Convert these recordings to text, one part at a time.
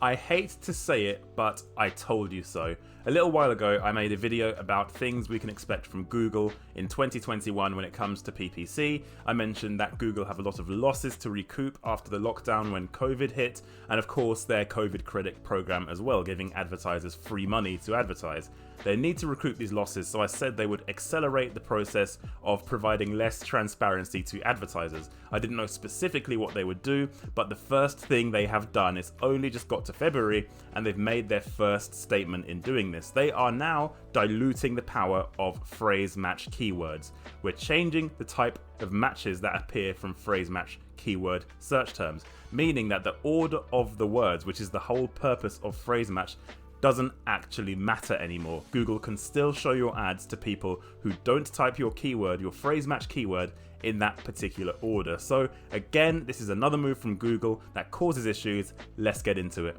I hate to say it, but I told you so. A little while ago, I made a video about things we can expect from Google in 2021 when it comes to PPC. I mentioned that Google have a lot of losses to recoup after the lockdown when COVID hit, and of course their COVID credit program as well, giving advertisers free money to advertise. They need to recoup these losses, so I said they would accelerate the process of providing less transparency to advertisers. I didn't know specifically what they would do, but the first thing they have done is only just got to February and they've made their first statement in doing this. They are now diluting the power of phrase match keywords. We're changing the type of matches that appear from phrase match keyword search terms, meaning that the order of the words, which is the whole purpose of phrase match, doesn't actually matter anymore. Google can still show your ads to people who don't type your keyword, your phrase match keyword, in that particular order. So again, this is another move from Google that causes issues. Let's get into it.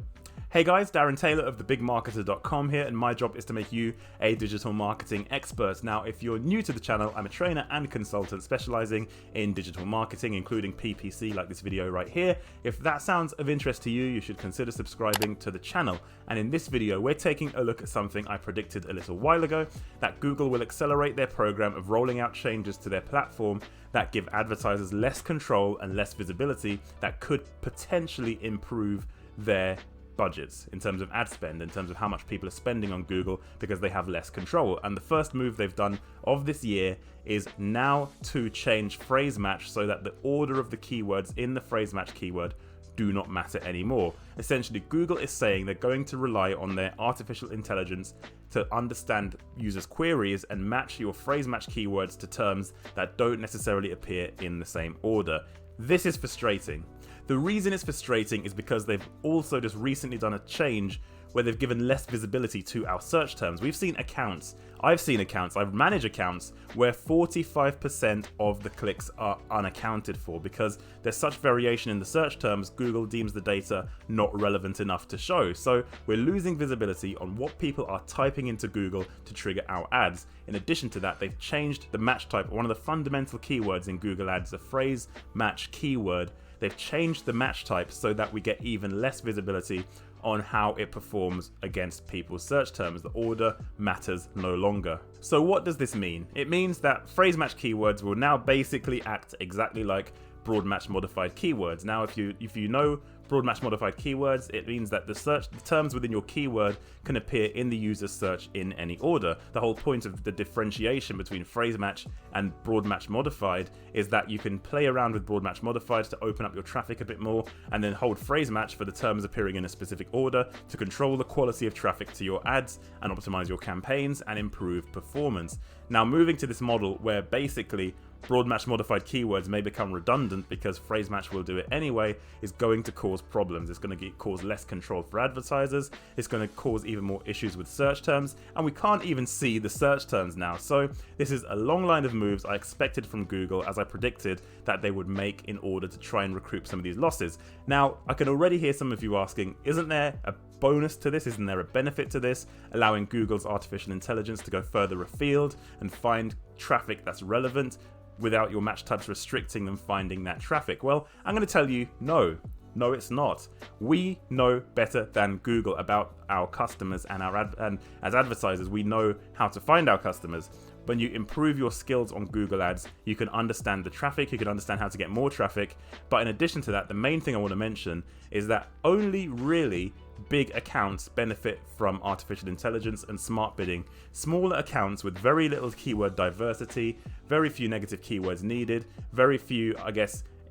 Hey guys, Darren Taylor of thebigmarketer.com here, and my job is to make you a digital marketing expert. Now, if you're new to the channel, I'm a trainer and consultant specializing in digital marketing, including PPC, like this video right here. If that sounds of interest to you, you should consider subscribing to the channel. And in this video, we're taking a look at something I predicted a little while ago, that Google will accelerate their program of rolling out changes to their platform that give advertisers less control and less visibility that could potentially improve their budgets in terms of ad spend, in terms of how much people are spending on Google, because they have less control. And the first move they've done of this year is now to change phrase match so that the order of the keywords in the phrase match keyword do not matter anymore. Essentially, Google is saying they're going to rely on their artificial intelligence to understand users' queries and match your phrase match keywords to terms that don't necessarily appear in the same order. This is frustrating. The reason it's frustrating is because they've also just recently done a change where they've given less visibility to our search terms. I've seen accounts, I've managed accounts where 45% of the clicks are unaccounted for because there's such variation in the search terms. Google deems the data not relevant enough to show. So we're losing visibility on what people are typing into Google to trigger our ads. In addition to that, they've changed the match type, one of the fundamental keywords in Google Ads, the phrase match keyword. They've changed the match type so that we get even less visibility on how it performs against people's search terms. The order matters no longer. So what does this mean? It means that phrase match keywords will now basically act exactly like broad match modified keywords. Now, if you know broad match modified keywords, it means that the terms within your keyword can appear in the user's search in any order. The whole point of the differentiation between phrase match and broad match modified is that you can play around with broad match modified to open up your traffic a bit more, and then hold phrase match for the terms appearing in a specific order to control the quality of traffic to your ads and optimize your campaigns and improve performance. Now, moving to this model where basically broad match modified keywords may become redundant because phrase match will do it anyway, is going to cause problems. It's going to cause less control for advertisers. It's going to cause even more issues with search terms, and we can't even see the search terms now. So this is a long line of moves I expected from Google, as I predicted that they would make in order to try and recoup some of these losses. Now, I can already hear some of you asking, isn't there a bonus to this? Isn't there a benefit to this, allowing Google's artificial intelligence to go further afield and find traffic that's relevant without your match types restricting them finding that traffic? Well, I'm going to tell you no, it's not. We know better than Google about our customers, and and as advertisers, we know how to find our customers. When you improve your skills on Google Ads, you can understand the traffic, you can understand how to get more traffic. But in addition to that, the main thing I want to mention is that only really big accounts benefit from artificial intelligence and smart bidding. Smaller accounts with very little keyword diversity, very few negative keywords needed, very few,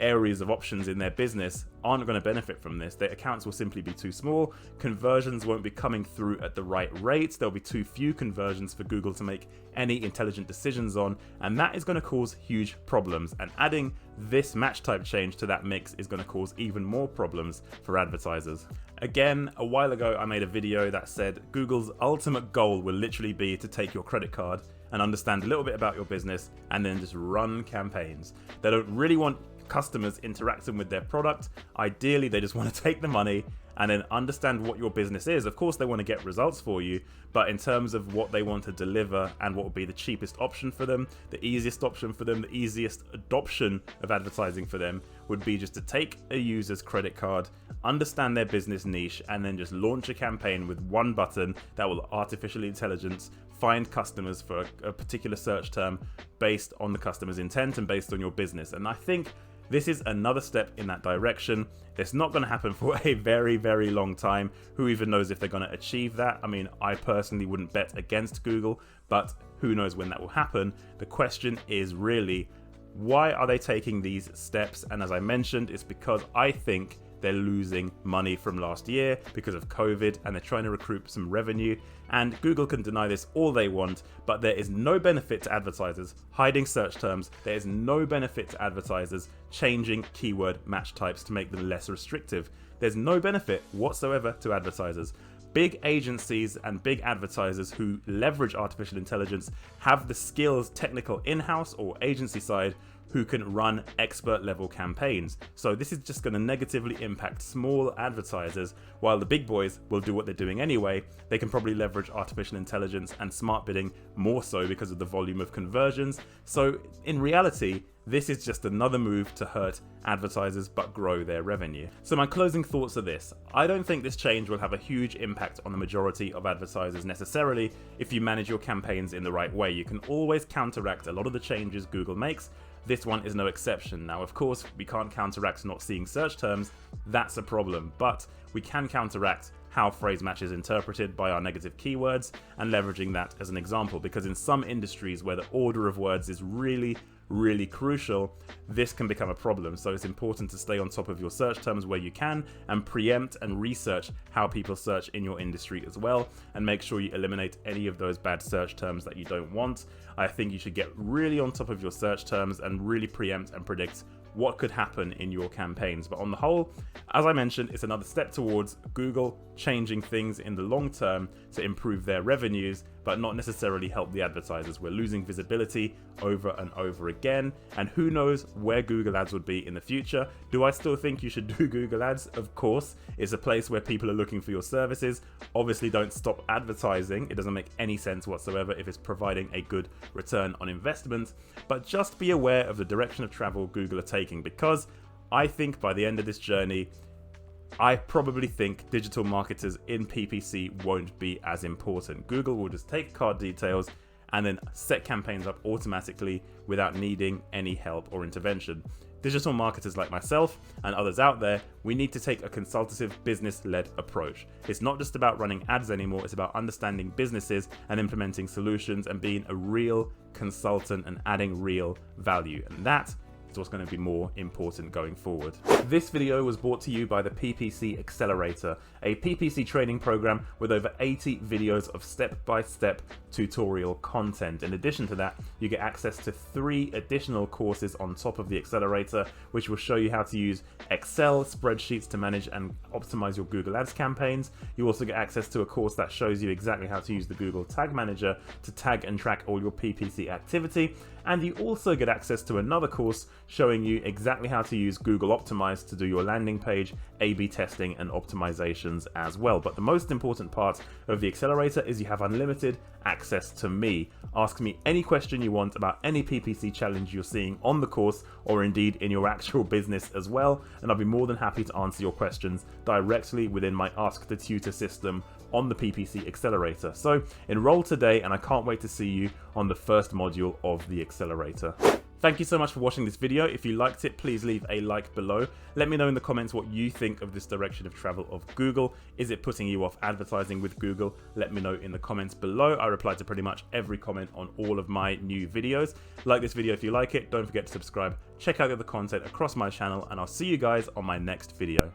areas of options in their business aren't going to benefit from this. Their accounts will simply be too small. Conversions won't be coming through at the right rates. There'll be too few conversions for Google to make any intelligent decisions on, and that is going to cause huge problems. And adding this match type change to that mix is going to cause even more problems for advertisers. Again, a while ago I made a video that said Google's ultimate goal will literally be to take your credit card and understand a little bit about your business and then just run campaigns. They don't really want customers interacting with their product. Ideally, they just want to take the money and then understand what your business is. Of course, they want to get results for you, but in terms of what they want to deliver and what would be the cheapest option for them, the easiest option for them, the easiest adoption of advertising for them would be just to take a user's credit card, understand their business niche, and then just launch a campaign with one button that will artificial intelligence find customers for a particular search term based on the customer's intent and based on your business. And I think this is another step in that direction. It's not going to happen for a very, very long time. Who even knows if they're going to achieve that? I mean, I personally wouldn't bet against Google, but who knows when that will happen? The question is really, why are they taking these steps? And as I mentioned, it's because I think they're losing money from last year because of COVID, and they're trying to recoup some revenue. And Google can deny this all they want, but there is no benefit to advertisers hiding search terms. There is no benefit to advertisers changing keyword match types to make them less restrictive. There's no benefit whatsoever to advertisers. Big agencies and big advertisers who leverage artificial intelligence have the skills, technical in-house or agency side, who can run expert level campaigns. So this is just going to negatively impact small advertisers, while the big boys will do what they're doing anyway. They can probably leverage artificial intelligence and smart bidding more so because of the volume of conversions. So in reality, this is just another move to hurt advertisers but grow their revenue. So my closing thoughts are this. I don't think this change will have a huge impact on the majority of advertisers necessarily if you manage your campaigns in the right way. You can always counteract a lot of the changes Google makes. This one is no exception. Now, of course, we can't counteract not seeing search terms. That's a problem. But we can counteract how phrase match is interpreted by our negative keywords and leveraging that as an example, because in some industries where the order of words is really crucial, this can become a problem. So it's important to stay on top of your search terms where you can and preempt and research how people search in your industry as well, and make sure you eliminate any of those bad search terms that you don't want. I think you should get really on top of your search terms and really preempt and predict what could happen in your campaigns. But on the whole, as I mentioned, it's another step towards Google changing things in the long term to improve their revenues, but not necessarily help the advertisers. We're losing visibility over and over again, and who knows where Google Ads would be in the future. Do I still think you should do Google Ads? Of course. It's a place where people are looking for your services. Obviously, don't stop advertising. It doesn't make any sense whatsoever if it's providing a good return on investment, but just be aware of the direction of travel Google are taking, because I think by the end of this journey, I probably think digital marketers in PPC won't be as important. Google will just take card details and then set campaigns up automatically without needing any help or intervention. Digital marketers like myself and others out there, we need to take a consultative, business-led approach. It's not just about running ads anymore, it's about understanding businesses and implementing solutions and being a real consultant and adding real value. And that is what's going to be more important going forward. This video was brought to you by the PPC Accelerator, a PPC training program with over 80 videos of step-by-step tutorial content. In addition to that, you get access to 3 additional courses on top of the Accelerator, which will show you how to use Excel spreadsheets to manage and optimize your Google Ads campaigns. You also get access to a course that shows you exactly how to use the Google Tag Manager to tag and track all your PPC activity. And you also get access to another course showing you exactly how to use Google Optimize to do your landing page, A/B testing and optimizations as well. But the most important part of the Accelerator is you have unlimited access to me. Ask me any question you want about any PPC challenge you're seeing on the course, or indeed in your actual business as well, and I'll be more than happy to answer your questions directly within my Ask the Tutor system on the PPC Accelerator. So enroll today, and I can't wait to see you on the first module of the Accelerator. Thank you so much for watching this video. If you liked it, please leave a like below. Let me know in the comments what you think of this direction of travel of Google. Is it putting you off advertising with Google? Let me know in the comments below. I reply to pretty much every comment on all of my new videos. Like this video if you like it. Don't forget to subscribe. Check out the other content across my channel, and I'll see you guys on my next video.